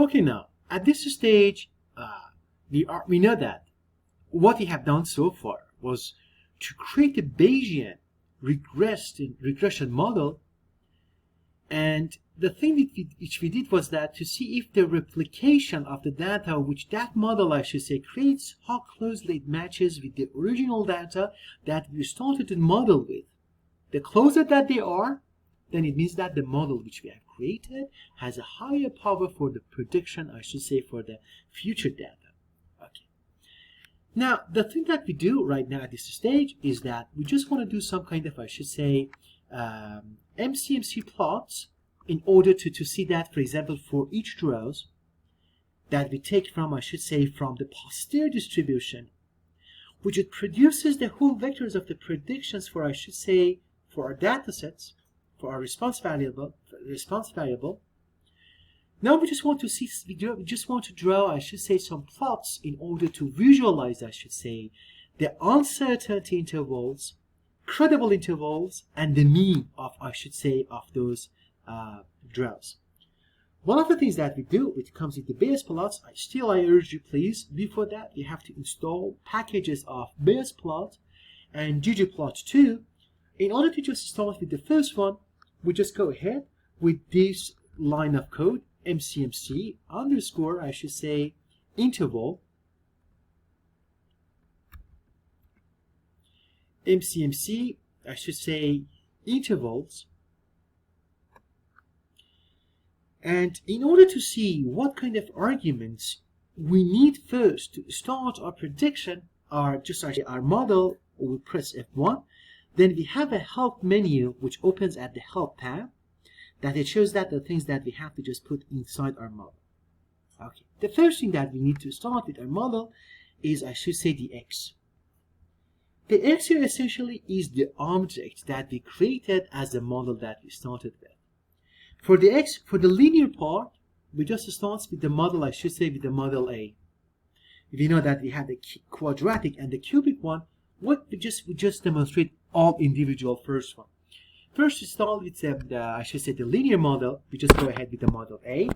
Okay, now at this stage, we know that what we have done so far was to create a Bayesian regression model, and the thing which we did was that to see if the replication of the data which that model, I should say, creates, how closely it matches with the original data that we started to model with. The closer that they are, then it means that the model which we have created has a higher power for the prediction, I should say, for the future data. Okay. Now, the thing that we do right now at this stage is that we just want to do some kind of, I should say, Mcmc plots in order to see that, for example, for each rows that we take from, I should say, from the posterior distribution, which it produces the whole vectors of the predictions for, I should say, for our data sets, for our response variable. Now we just want to see, we just want to draw, I should say, some plots in order to visualize, I should say, the uncertainty intervals, credible intervals, and the mean of, I should say, of those draws. One of the things that we do, which comes with the Bayes plots, I urge you, please, before that, you have to install packages of Bayes plot and ggplot too. In order to just start with the first one, we just go ahead with this line of code, mcmc underscore, I should say, interval, mcmc, I should say, intervals. And in order to see what kind of arguments we need first to start our prediction, our model, we press F1. Then we have a help menu which opens at the help tab, that it shows that the things that we have to just put inside our model. Okay. The first thing that we need to start with our model is, I should say, the X. The X here essentially is the object that we created as the model that we started with. For the X, for the linear part, we just start with the model, I should say, with the model A. If you know that we have the quadratic and the cubic one, we just demonstrate all individual first one. First, to start with I should say, the linear model, we just go ahead with the model A.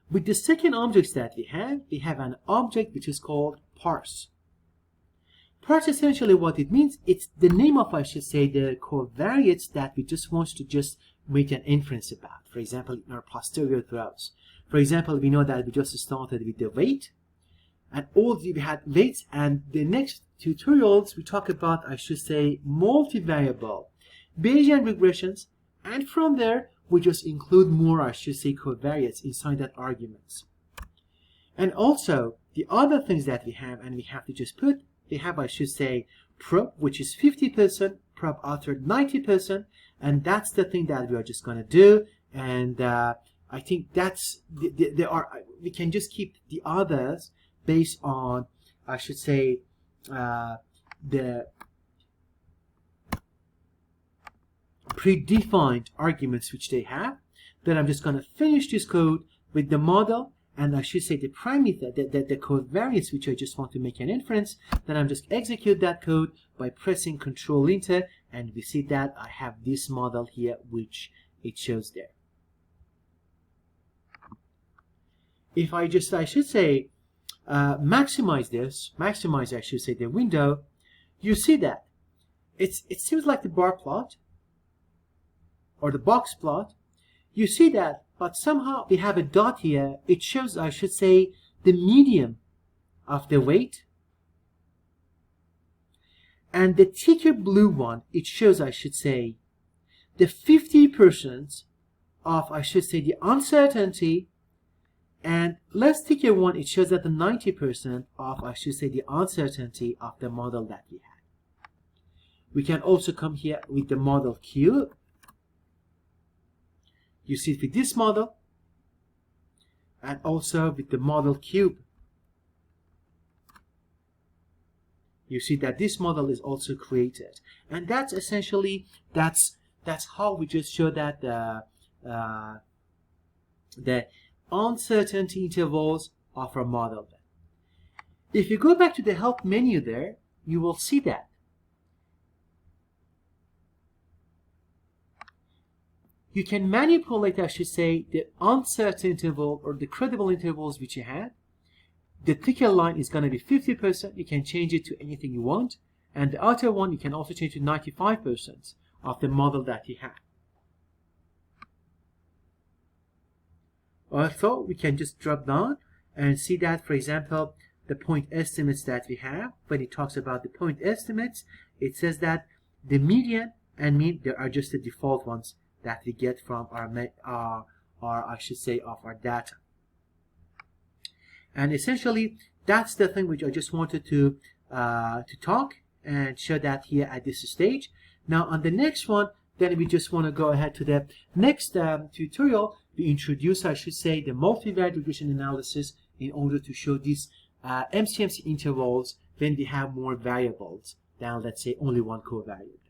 With the second objects that we have an object which is called parse. Parse, essentially what it means, it's the name of, I should say, the covariates that we just want to just make an inference about. For example, in our posterior rows. For example, we know that we just started with the weight, and all we had weights, and the next tutorials we talk about, I should say, multivariable Bayesian regressions, and from there we just include more, I should say, covariates inside that arguments. And also the other things that we have, and we have to just put, we have, I should say, prob, which is 50%, prob altered 90%, and that's the thing that we are just going to do. And I think that's we can just keep the others based on, I should say, the predefined arguments which they have. Then I'm just going to finish this code with the model, and I should say the parameter, the covariates which I just want to make an inference. Then I'm just execute that code by pressing Control Enter, and we see that I have this model here which it shows there. If I should say, maximize, I should say, the window, you see that it seems like the bar plot or the box plot. You see that, but somehow we have a dot here. It shows, I should say, the median of the weight, and the thicker blue one, it shows, I should say, the 50% of, I should say, the uncertainty. And less thicker one, it shows that the 90% of, I should say, the uncertainty of the model that we had. We can also come here with the model Q. You see it with this model, and also with the model cube. You see that this model is also created, and that's essentially that's how we just show that the uncertainty intervals of our model. If you go back to the help menu there, you will see that you can manipulate, I should say, the uncertain interval or the credible intervals which you had. The thicker line is going to be 50%. You can change it to anything you want. And the outer one, you can also change to 95% of the model that you have. Also, we can just drop down and see that, for example, the point estimates that we have, when it talks about the point estimates, it says that the median and mean, they are just the default ones that we get from our I should say, of our data. And essentially, that's the thing which I just wanted to talk and show that here at this stage. Now, on the next one, then we just want to go ahead to the next tutorial. We introduce, I should say, the multivariate regression analysis in order to show these MCMC intervals when we have more variables than, let's say, only one covariate.